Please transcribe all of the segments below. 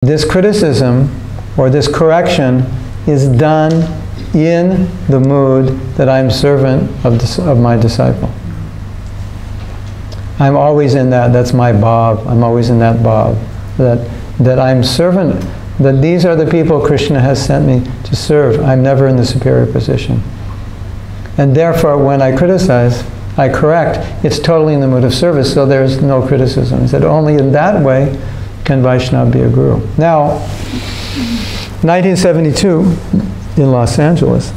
this criticism or this correction is done in the mood that I'm servant of my disciple. I'm always in that. That's my bhav. I'm always in that bhav. That I'm servant, that these are the people Krishna has sent me to serve. I'm never in the superior position. And therefore, when I criticize, I correct, it's totally in the mood of service, so there's no criticism. He said, only in that way can Vaishnava be a guru. Now, 1972, in Los Angeles,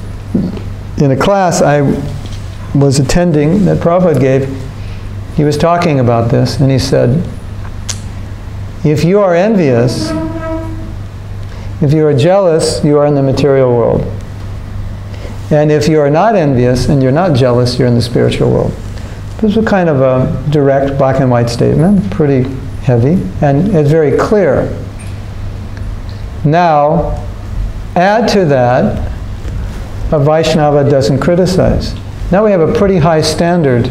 in a class I was attending that Prabhupada gave, he was talking about this, and he said, if you are envious, if you are jealous, you are in the material world. And if you are not envious and you're not jealous, you're in the spiritual world. This was kind of a direct black and white statement, pretty heavy, and it's very clear. Now, add to that, a Vaishnava doesn't criticize. Now we have a pretty high standard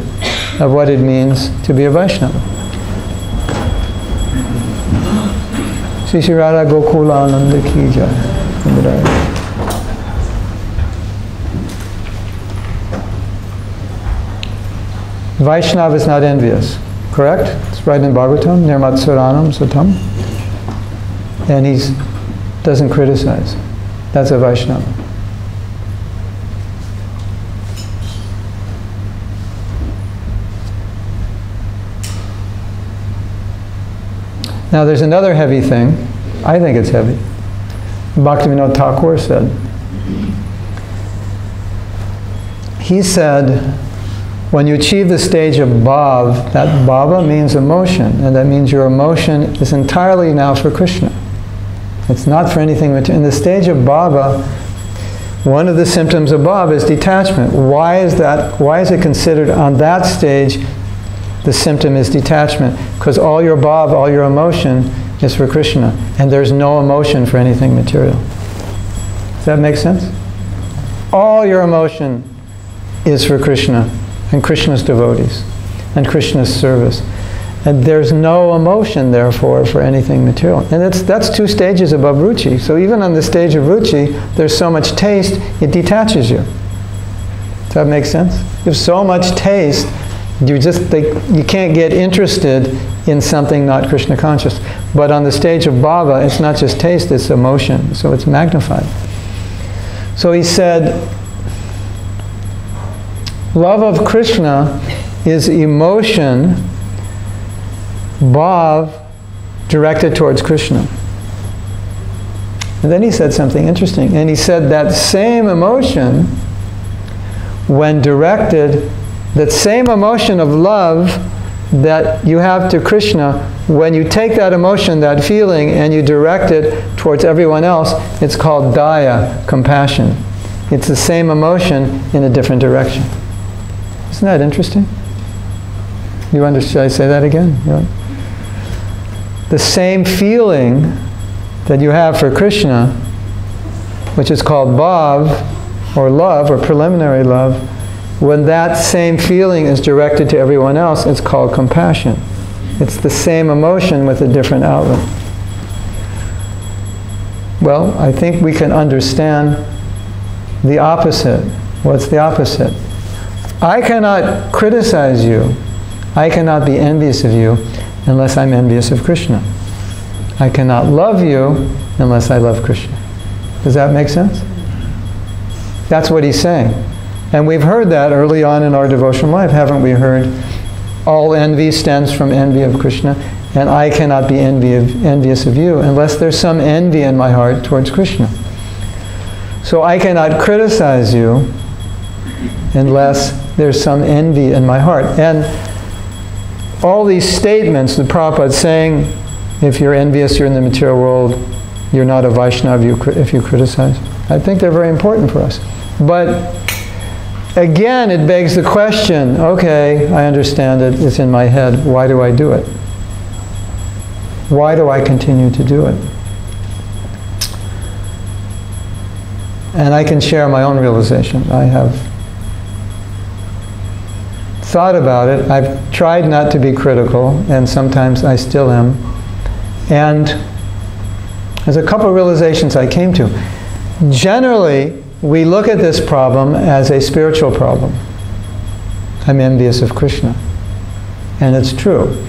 of what it means to be a Vaishnava. Shri Shri Radha Gokula Ananda Ki Jai. Vaishnava is not envious, correct? It's right in Bhagavatam, Nirmat Suranam Satam. And he doesn't criticize. That's a Vaishnava. Now there's another heavy thing. I think it's heavy. Bhaktivinoda Thakur said. He said, when you achieve the stage of bhav, that bhava means emotion, and that means your emotion is entirely now for Krishna. It's not for anything material. In the stage of bhava, one of the symptoms of bhava is detachment. Why is that? Why is it considered on that stage the symptom is detachment? Because all your bhav, all your emotion is for Krishna, and there's no emotion for anything material. Does that make sense? All your emotion is for Krishna and Krishna's devotees and Krishna's service. And there's no emotion, therefore, for anything material. And that's two stages above ruchi. So even on the stage of ruchi, there's so much taste, it detaches you. Does that make sense? You have so much taste, you can't get interested in something not Krishna conscious. But on the stage of bhava, it's not just taste, it's emotion. So it's magnified. So he said, love of Krishna is emotion, bhav, directed towards Krishna. And then he said something interesting. And he said that same emotion, when directed, that same emotion of love that you have to Krishna, when you take that emotion, that feeling, and you direct it towards everyone else, it's called daya, compassion. It's the same emotion in a different direction. Isn't that interesting? You understand? Should I say that again? Yeah. The same feeling that you have for Krishna, which is called bhav, or love, or preliminary love, when that same feeling is directed to everyone else, it's called compassion. It's the same emotion with a different outlet. Well, I think we can understand the opposite. What's the opposite? I cannot criticize you. I cannot be envious of you unless I'm envious of Krishna. I cannot love you unless I love Krishna. Does that make sense? That's what he's saying. And we've heard that early on in our devotional life, haven't we heard? All envy stems from envy of Krishna, and I cannot be envious of you unless there's some envy in my heart towards Krishna. So I cannot criticize you unless there's some envy in my heart. And all these statements, the Prabhupada saying, if you're envious, you're in the material world, you're not a Vaishnava if you criticize. I think they're very important for us. But again, it begs the question, okay, I understand it, it's in my head, why do I do it? Why do I continue to do it? And I can share my own realization. I have thought about it. I've tried not to be critical, and sometimes I still am. And There's a couple of realizations I came to. Generally, we look at this problem as a spiritual problem. I'm envious of Krishna. And it's true.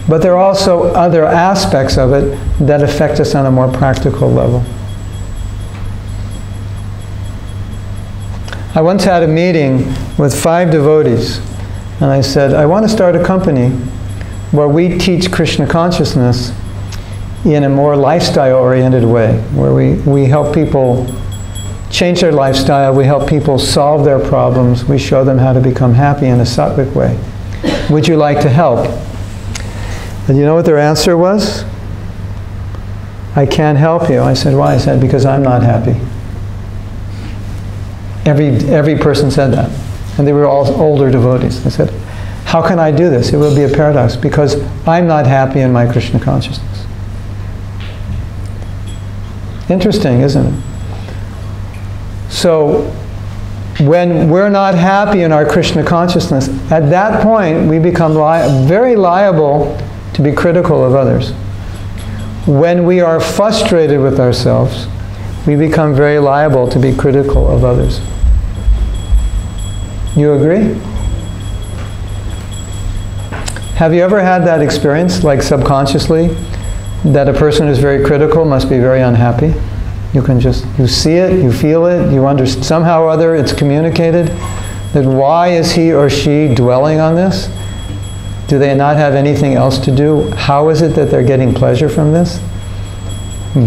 But there are also other aspects of it that affect us on a more practical level. I once had a meeting with 5 devotees, and I said, I want to start a company where we teach Krishna consciousness in a more lifestyle-oriented way, where we help people change their lifestyle, we help people solve their problems, we show them how to become happy in a sattvic way. Would you like to help? And you know what their answer was? I can't help you. I said, why? I said, because I'm not happy. Every person said that. And they were all older devotees. I said, how can I do this? It will be a paradox, because I'm not happy in my Krishna consciousness. Interesting, isn't it? So, when we're not happy in our Krishna consciousness, at that point we become very liable to be critical of others. When we are frustrated with ourselves, we become very liable to be critical of others. You agree? Have you ever had that experience, like subconsciously, that a person who's very critical must be very unhappy? You see it, you feel it, you understand, somehow or other it's communicated that why is he or she dwelling on this? Do they not have anything else to do? How is it that they're getting pleasure from this?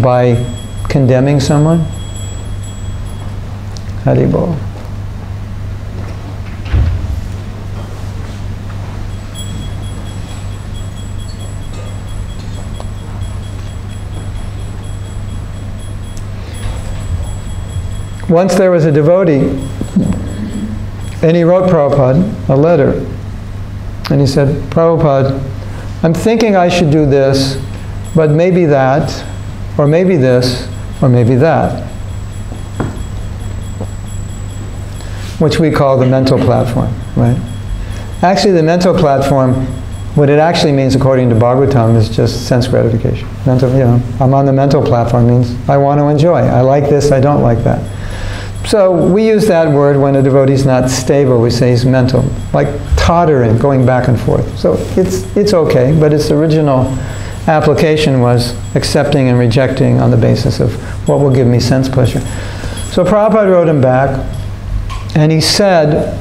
By condemning someone? Haribol. Once there was a devotee, and he wrote Prabhupada a letter. And he said, Prabhupada, I'm thinking I should do this, but maybe that, or maybe this, or maybe that. Which we call the mental platform, right? Actually, the mental platform, what it actually means according to Bhagavatam is just sense gratification. Mental, I'm on the mental platform means I want to enjoy. I like this, I don't like that. So we use that word when a devotee is not stable. We say he's mental, like tottering, going back and forth. So it's okay, but its original application was accepting and rejecting on the basis of what will give me sense pleasure. So Prabhupada wrote him back, and he said,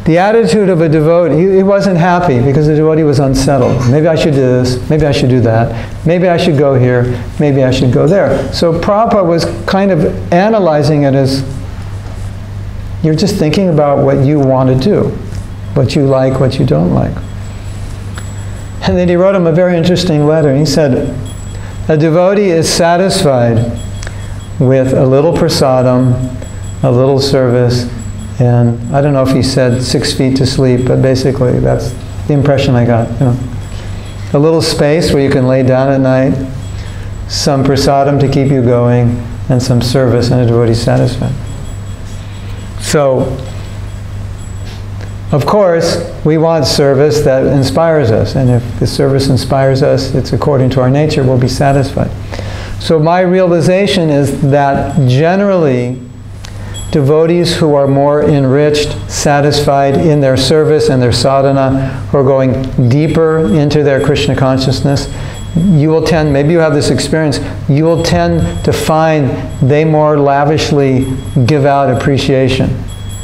the attitude of a devotee, he wasn't happy because the devotee was unsettled. Maybe I should do this, maybe I should do that, maybe I should go here, maybe I should go there. So Prabhupada was kind of analyzing it as, you're just thinking about what you want to do, what you like, what you don't like. And then he wrote him a very interesting letter. He said, a devotee is satisfied with a little prasadam, a little service, and I don't know if he said 6 feet to sleep, but basically that's the impression I got. A little space where you can lay down at night, some prasadam to keep you going, and some service, and a devotee satisfied. So, of course, we want service that inspires us, and if the service inspires us, it's according to our nature, we'll be satisfied. So my realization is that generally, devotees who are more enriched, satisfied in their service and their sadhana, who are going deeper into their Krishna consciousness, you will tend, maybe you have this experience, you will tend to find they more lavishly give out appreciation.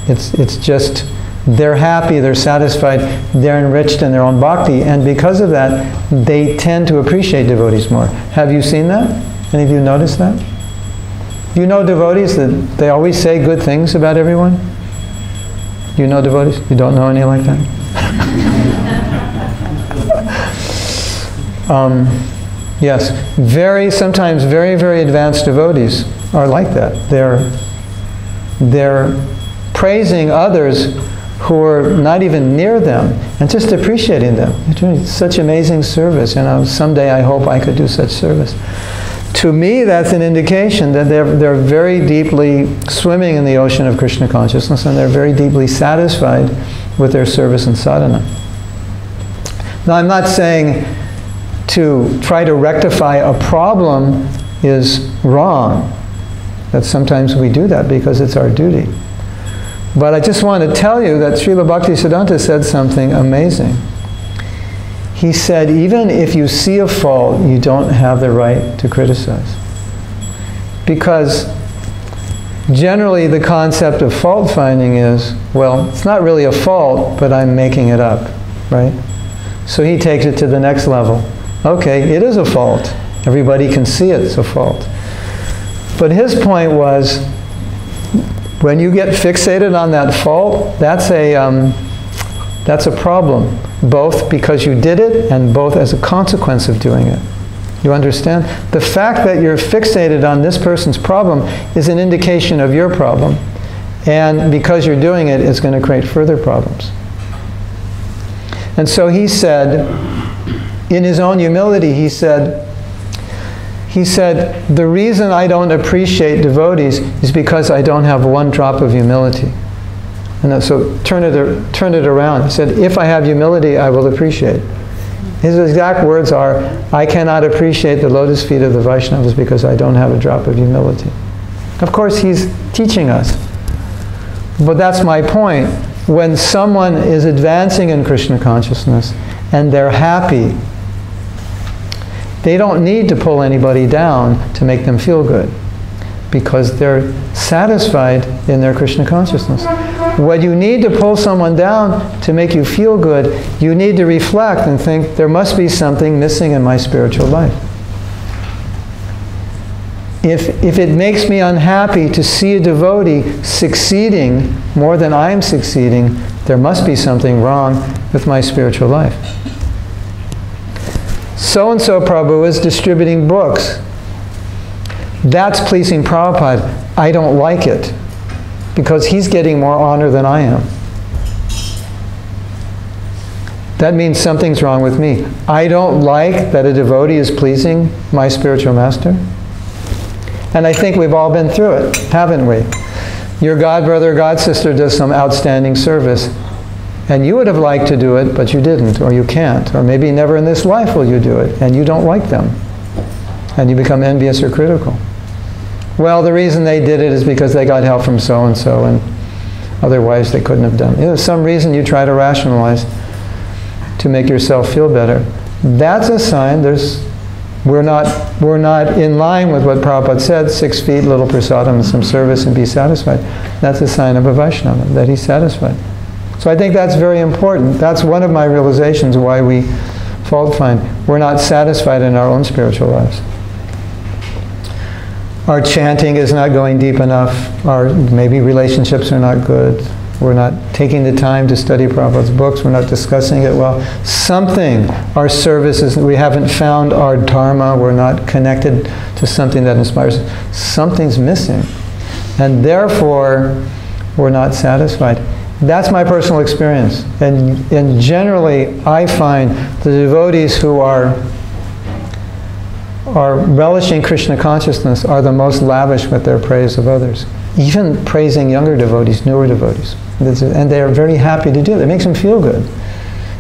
It's just, they're happy, they're satisfied, they're enriched in their own bhakti, and because of that, they tend to appreciate devotees more. Have you seen that? Any of you noticed that? You know devotees that they always say good things about everyone? You know devotees? You don't know any like that? Yes, sometimes very, very advanced devotees are like that. They're praising others who are not even near them and just appreciating them. You're doing such amazing service. Someday I hope I could do such service. To me, that's an indication that they're very deeply swimming in the ocean of Krishna consciousness, and they're very deeply satisfied with their service and sadhana. Now, I'm not saying to try to rectify a problem is wrong. That sometimes we do that because it's our duty. But I just want to tell you that Srila Bhaktisiddhanta said something amazing. He said, even if you see a fault, you don't have the right to criticize. Because generally the concept of fault finding is, well, it's not really a fault, but I'm making it up, right? So he takes it to the next level. Okay, it is a fault. Everybody can see it's a fault. But his point was, when you get fixated on that fault, that's a problem, both because you did it and both as a consequence of doing it. You understand? The fact that you're fixated on this person's problem is an indication of your problem. And because you're doing it, it's going to create further problems. And so he said, in his own humility, he said, the reason I don't appreciate devotees is because I don't have one drop of humility. And so turn it around. He said, if I have humility, I will appreciate. His exact words are, I cannot appreciate the lotus feet of the Vaishnavas because I don't have a drop of humility. Of course, he's teaching us. But that's my point. When someone is advancing in Krishna consciousness and they're happy, they don't need to pull anybody down to make them feel good, because they're satisfied in their Krishna consciousness. When you need to pull someone down to make you feel good, you need to reflect and think, there must be something missing in my spiritual life. If it makes me unhappy to see a devotee succeeding more than I'm succeeding, there must be something wrong with my spiritual life. So-and-so Prabhu is distributing books. That's pleasing Prabhupada. I don't like it, because he's getting more honor than I am. That means something's wrong with me. I don't like that a devotee is pleasing my spiritual master. And I think we've all been through it, haven't we? Your godbrother or godsister does some outstanding service, and you would have liked to do it, but you didn't, or you can't, or maybe never in this life will you do it, and you don't like them, and you become envious or critical. Well, the reason they did it is because they got help from so-and-so, and otherwise they couldn't have done it. There's some reason you try to rationalize to make yourself feel better. That's a sign we're not in line with what Prabhupada said, 6 feet, little prasadam, and some service, and be satisfied. That's a sign of a Vaishnava, that he's satisfied. So I think that's very important. That's one of my realizations why we fault find. We're not satisfied in our own spiritual lives. Our chanting is not going deep enough. Our maybe relationships are not good. We're not taking the time to study Prabhupada's books. We're not discussing it well. Something, our services, we haven't found our dharma. We're not connected to something that inspires us. Something's missing. And therefore, we're not satisfied. That's my personal experience. And generally, I find the devotees who are relishing Krishna consciousness are the most lavish with their praise of others. Even praising younger devotees, newer devotees. And they are very happy to do it. It makes them feel good.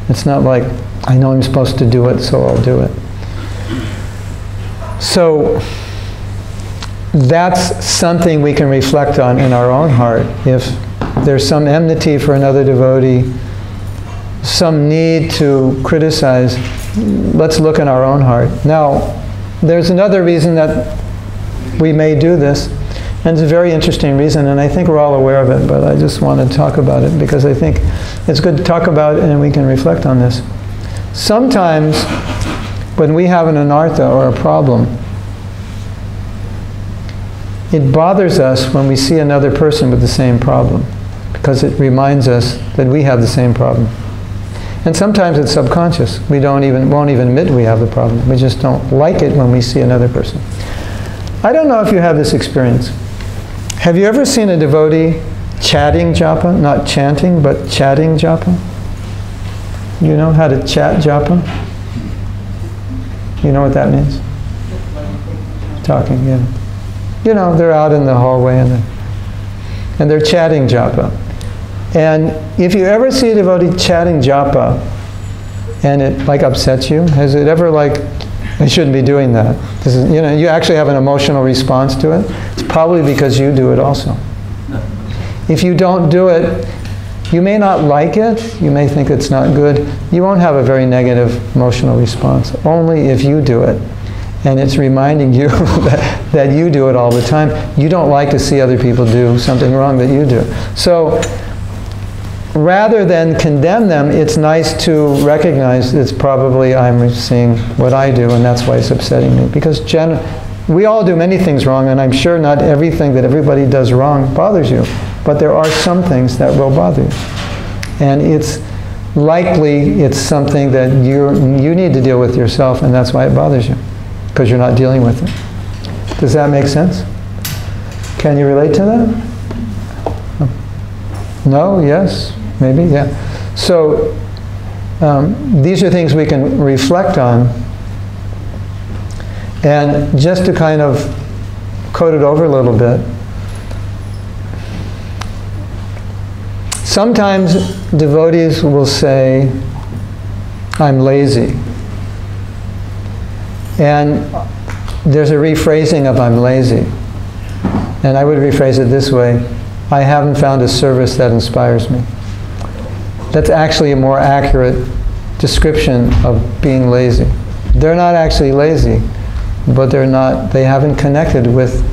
It's not like, I know I'm supposed to do it, so I'll do it. So, that's something we can reflect on in our own heart. If there's some enmity for another devotee, some need to criticize, let's look in our own heart. Now, there's another reason that we may do this, and it's a very interesting reason, and I think we're all aware of it, but I just want to talk about it because I think it's good to talk about it and we can reflect on this. Sometimes, when we have an anartha or a problem, it bothers us when we see another person with the same problem, because it reminds us that we have the same problem. And sometimes it's subconscious. We won't even admit we have the problem. We just don't like it when we see another person. I don't know if you have this experience. Have you ever seen a devotee chatting japa? Not chanting, but chatting japa? You know how to chat japa? You know what that means? Talking, yeah. You know, they're out in the hallway and they're chatting japa. And if you ever see a devotee chatting japa and it like upsets you, has it ever like They shouldn't be doing that. This is, you know, you actually have an emotional response to it. It's probably because you do it also. If you don't do it, you may not like it, you may think it's not good, you won't have a very negative emotional response, only if you do it. And it's reminding you that you do it all the time. You don't like to see other people do something wrong that you do. So, rather than condemn them, it's nice to recognize it's probably I'm seeing what I do and that's why it's upsetting me. Because we all do many things wrong, and I'm sure not everything that everybody does wrong bothers you. But there are some things that will bother you. And it's likely it's something that you need to deal with yourself, and that's why it bothers you. Because you're not dealing with it. Does that make sense? Can you relate to that? No? Yes? Maybe? Yeah. So, these are things we can reflect on. And just to kind of coat it over a little bit, sometimes devotees will say, I'm lazy. And there's a rephrasing of I'm lazy. And I would rephrase it this way, I haven't found a service that inspires me. That's actually a more accurate description of being lazy. They're not actually lazy, but they haven't connected with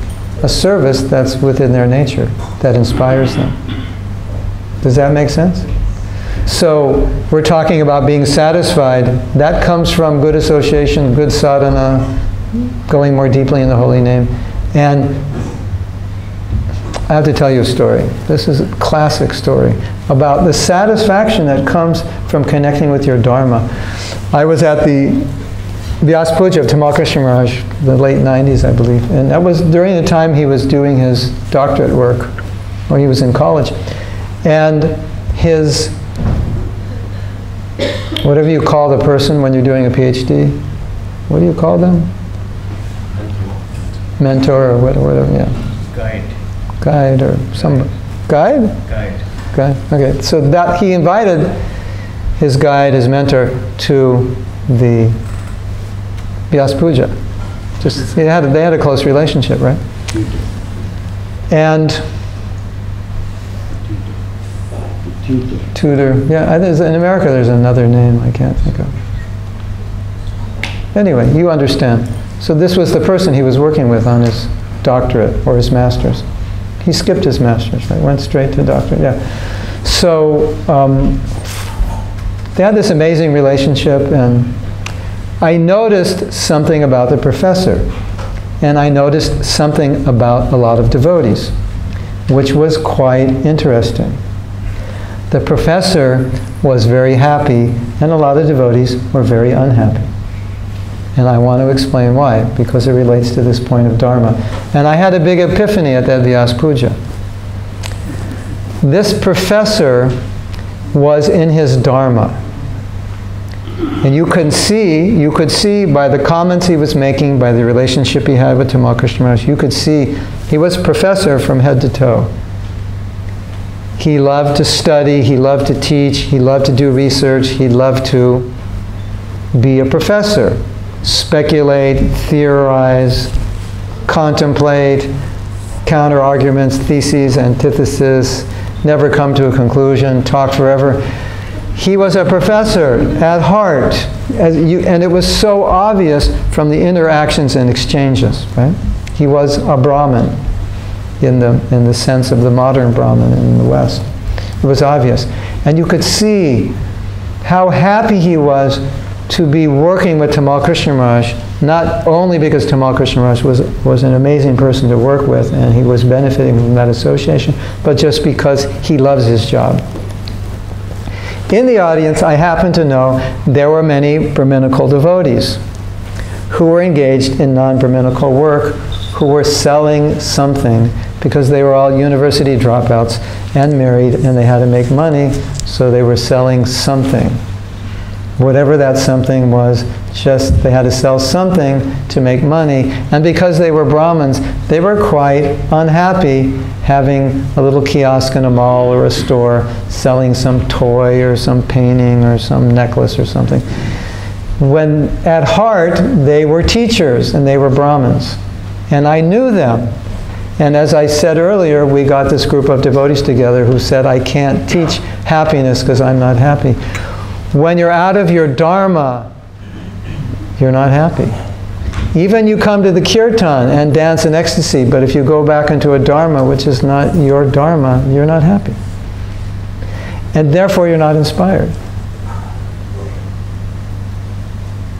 a service that's within their nature, that inspires them. Does that make sense? So, we're talking about being satisfied. That comes from good association, good sadhana, going more deeply in the holy name. And I have to tell you a story. This is a classic story about the satisfaction that comes from connecting with your Dharma. I was at the Vyasa Puja of Tamal Krishna Maharaj, the late 90s, I believe. And that was during the time he was doing his doctorate work, or he was in college. And his, whatever you call the person when you're doing a PhD, what do you call them? Mentor or whatever, yeah. Guide or some, guide? Guide, okay. So that he invited his guide, his mentor, to the Vyasa Puja. They had a close relationship, right? And tutor. Yeah, in America there's another name I can't think of. Anyway, you understand. So this was the person he was working with on his doctorate or his master's. He skipped his master's, right? Went straight to doctorate, yeah. So they had this amazing relationship, and I noticed something about the professor, and I noticed something about a lot of devotees, which was quite interesting. The professor was very happy, and a lot of devotees were very unhappy. And I want to explain why, because it relates to this point of Dharma. And I had a big epiphany at that Vyasa Puja. This professor was in his Dharma. And you could see by the comments he was making, by the relationship he had with Tamal Krishna Maharaj, you could see he was a professor from head to toe. He loved to study, he loved to teach, he loved to do research, he loved to be a professor. Speculate, theorize, contemplate, counter-arguments, theses, antithesis, never come to a conclusion, talk forever. He was a professor at heart, and it was so obvious from the interactions and exchanges, right? He was a Brahmin in the sense of the modern Brahmin in the West. It was obvious. And you could see how happy he was to be working with Tamal Krishna Maharaj, not only because Tamal Krishna Maharaj was an amazing person to work with and he was benefiting from that association, but just because he loves his job. In the audience, I happen to know there were many Brahminical devotees who were engaged in non-Brahminical work, who were selling something because they were all university dropouts and married and they had to make money, so they were selling something. Whatever that something was, just they had to sell something to make money. And because they were Brahmins, they were quite unhappy having a little kiosk in a mall or a store selling some toy or some painting or some necklace or something. when at heart they were teachers and they were Brahmins. And I knew them. And as I said earlier, we got this group of devotees together who said, I can't teach happiness because I'm not happy. When you're out of your dharma, you're not happy. Even you come to the kirtan and dance in ecstasy, but if you go back into a dharma which is not your dharma, you're not happy. And therefore you're not inspired.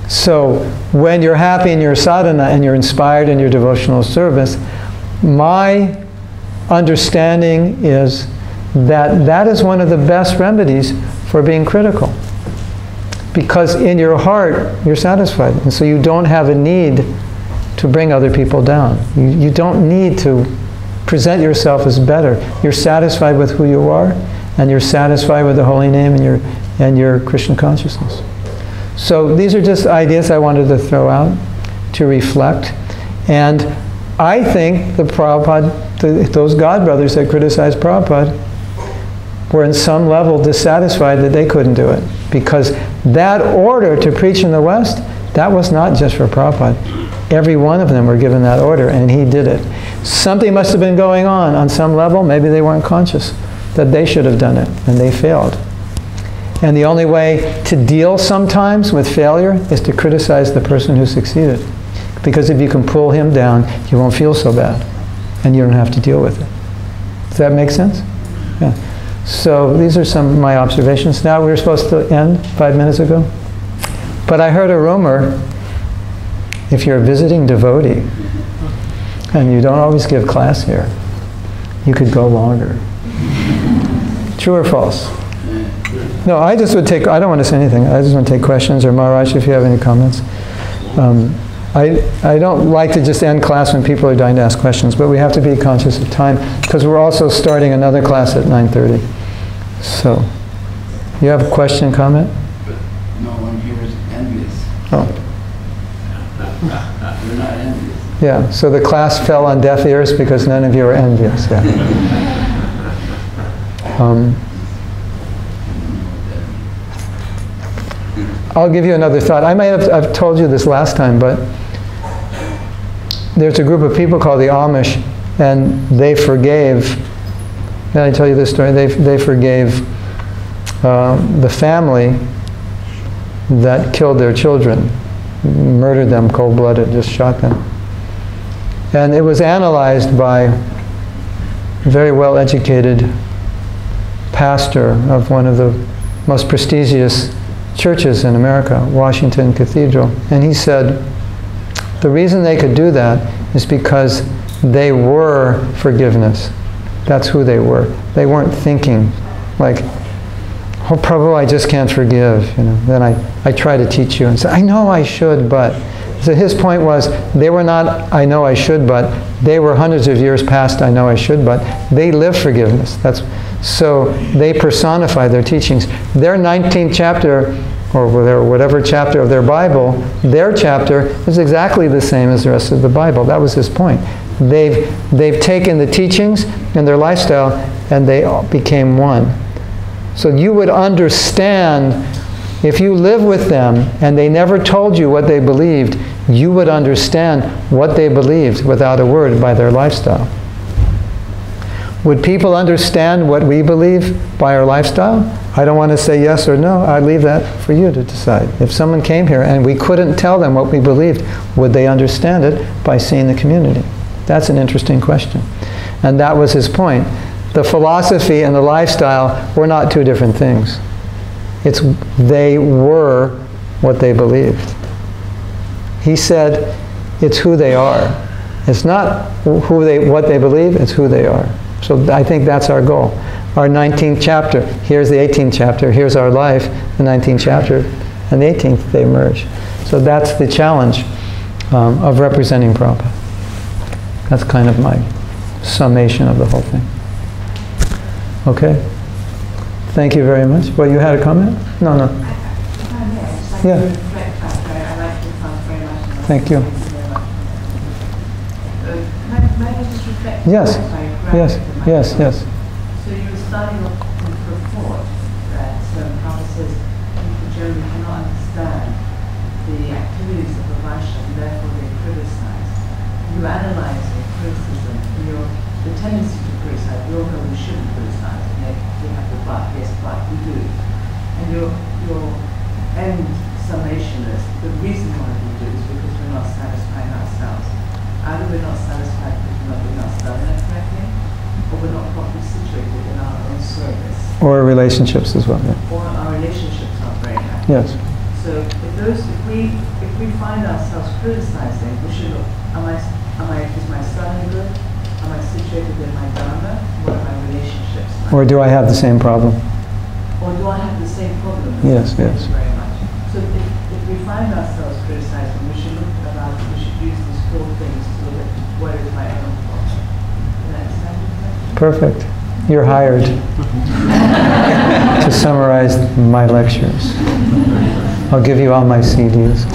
So when you're happy in your sadhana and you're inspired in your devotional service, my understanding is that that is one of the best remedies for being critical. Because in your heart, you're satisfied. And so you don't have a need to bring other people down. You don't need to present yourself as better. You're satisfied with who you are, and you're satisfied with the holy name and your Krishna consciousness. So these are just ideas I wanted to throw out to reflect. And I think the Prabhupada, those God brothers that criticized Prabhupada, were in some level dissatisfied that they couldn't do it. Because that order to preach in the West, that was not just for Prabhupada. Every one of them were given that order, and he did it. Something must have been going on some level. Maybe they weren't conscious that they should have done it, and they failed. And the only way to deal sometimes with failure is to criticize the person who succeeded. Because if you can pull him down, you won't feel so bad. And you don't have to deal with it. Does that make sense? Yeah. So these are some of my observations. Now we were supposed to end 5 minutes ago. But I heard a rumor, if you're a visiting devotee, and you don't always give class here, you could go longer. True or false? No, I just would take, I don't want to say anything. I just want to take questions, or Maharaj, if you have any comments. I don't like to just end class when people are dying to ask questions, but we have to be conscious of time, because we're also starting another class at 9:30. So, you have a question, comment? But no one here is envious. Oh. You're not envious. Yeah, so the class fell on deaf ears because none of you are envious. Yeah. I'll give you another thought. I've told you this last time, but there's a group of people called the Amish, and they forgave, did I tell you this story? They forgave the family that killed their children, murdered them cold-blooded, just shot them. And it was analyzed by a very well-educated pastor of one of the most prestigious churches in America, Washington Cathedral. And he said the reason they could do that is because they were forgiveness. That's who they were. They weren't thinking like, oh, Prabhu, I just can't forgive. You know, then I try to teach you and say, I know I should, but. So his point was, they were not, I know I should, but. They were hundreds of years past, I know I should, but. They live forgiveness. So they personify their teachings. Their 19th chapter, or whatever chapter of their Bible, their chapter is exactly the same as the rest of the Bible. That was his point. They've taken the teachings and their lifestyle, and they all became one. So you would understand, if you live with them and they never told you what they believed, you would understand what they believed without a word by their lifestyle. Would people understand what we believe by our lifestyle? I don't want to say yes or no. I leave that for you to decide. If someone came here and we couldn't tell them what we believed, would they understand it by seeing the community? That's an interesting question. And that was his point. The philosophy and the lifestyle were not two different things. They were what they believed. He said, it's who they are. It's not what they believe, it's who they are. So I think that's our goal. Our 19th chapter, here's the 18th chapter, here's our life, the 19th chapter, and the 18th, they merge. So that's the challenge of representing Prabhupada. That's kind of my summation of the whole thing. Okay? Thank you very much. Well, you had a comment? No. Yeah. Thank you. Yes. Yes. So you were starting off with a report that Prabhupada says people generally cannot understand the activities of the Vaishnava, and therefore they criticize. You analyze their criticism, and the tendency to criticize, we all know we shouldn't criticize, and yet we have the but, yes, but we do. And your end summation is, the reason why we do is because we're not satisfying ourselves. Either we're not satisfied because we're not studying it correctly, or we're not properly situated in our own service. Or relationships as well. Yeah. Or our relationships aren't very happy. Yes. So if we find ourselves criticizing, we should look, is my studying good? Am I situated in my dharma? What are my relationships like? Or do I have the same problem? Or do I have the same problem? Yes, Thank yes. you very much. So if we find ourselves criticizing, we should look about, we should use these 4 things to look at what is my own problem. Can I understand you? Perfect. You're hired to summarize my lectures. I'll give you all my CDs.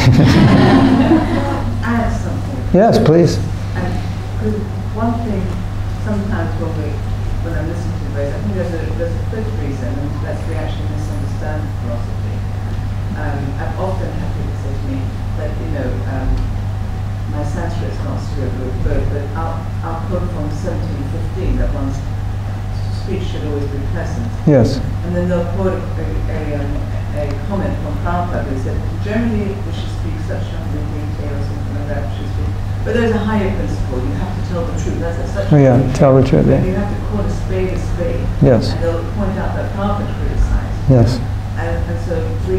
Add something. Yes, please. And one thing, sometimes when I listen to this, I think there's a fifth reason, and that's we actually misunderstand philosophy. I've often had people say to me that, my Sanskrit is not so good, but I'll quote from 1715 that one's speech should always be pleasant. Yes. And then they'll quote a comment from Prabhupada who said, generally we should speak such a detail or something like that. But there's a higher principle. You have to tell the truth. That's such a tell the truth. Yeah. You have to call a spade a spade. Yes. And they'll point out that Prabhupada criticized. Yes. And so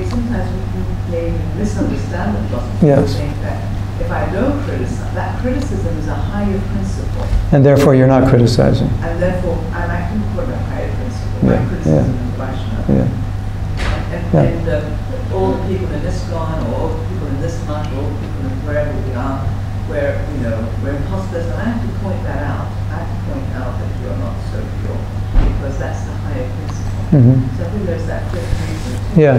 sometimes we may misunderstand the philosophy. Yes. Think that if I don't criticize, that criticism is a higher principle. And therefore you're not criticizing. And therefore I'm acting according to a higher principle. Yeah. My criticism is Vaishnava. Yeah. And all the people in ISKCON, or all the people in this month, or all the people in wherever we are, where we're imposters, and I have to point that out. I have to point out that you're not so pure, because that's the higher principle. Mm-hmm. So I think there's that fifth reason. Yeah.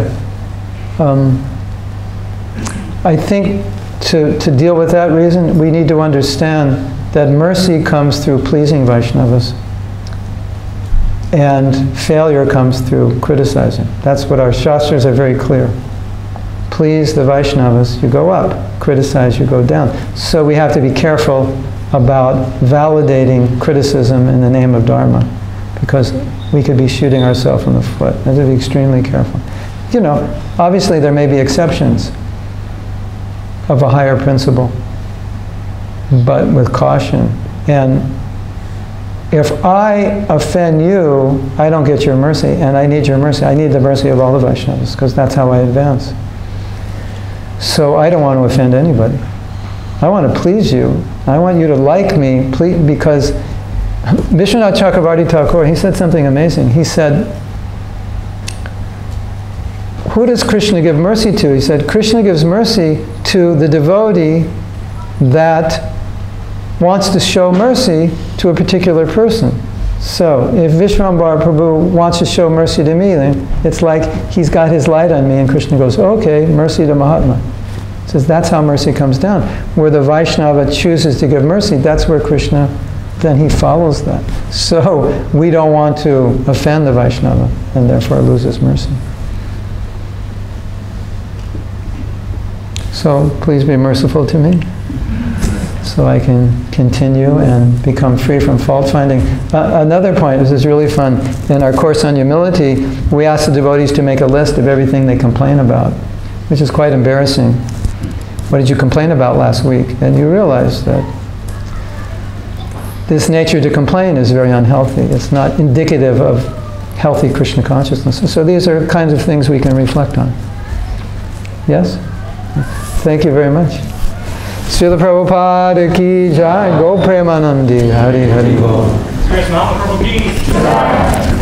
I think to deal with that reason, we need to understand that mercy comes through pleasing Vaishnavas, and failure comes through criticizing. That's what our Shastras are very clear. Please the Vaishnavas, you go up. Criticize, you go down. So we have to be careful about validating criticism in the name of Dharma, because we could be shooting ourselves in the foot. We have to be extremely careful. Obviously there may be exceptions of a higher principle, but with caution. And if I offend you, I don't get your mercy, and I need your mercy. I need the mercy of all the Vaishnavas, because that's how I advance. So I don't want to offend anybody. I want to please you. I want you to like me, because Vishwanath Chakravarti Thakur, he said something amazing. He said, who does Krishna give mercy to? He said, Krishna gives mercy to the devotee that wants to show mercy to a particular person. So, if Vishwambar Prabhu wants to show mercy to me, then it's like he's got his light on me, and Krishna goes, okay, mercy to Mahatma. He says that's how mercy comes down. Where the Vaishnava chooses to give mercy, that's where Krishna, then he follows that. So, we don't want to offend the Vaishnava, and therefore lose his mercy. So, please be merciful to me, so I can continue and become free from fault finding. Another point, this is really fun, in our course on humility, we ask the devotees to make a list of everything they complain about, which is quite embarrassing. What did you complain about last week? And you realize that this nature to complain is very unhealthy. It's not indicative of healthy Krishna consciousness. So these are kinds of things we can reflect on. Yes? Thank you very much. Srila Prabhupada ki jai, Go Premanandi, Hari Hari Bol. Krishna Prabhu ki jai.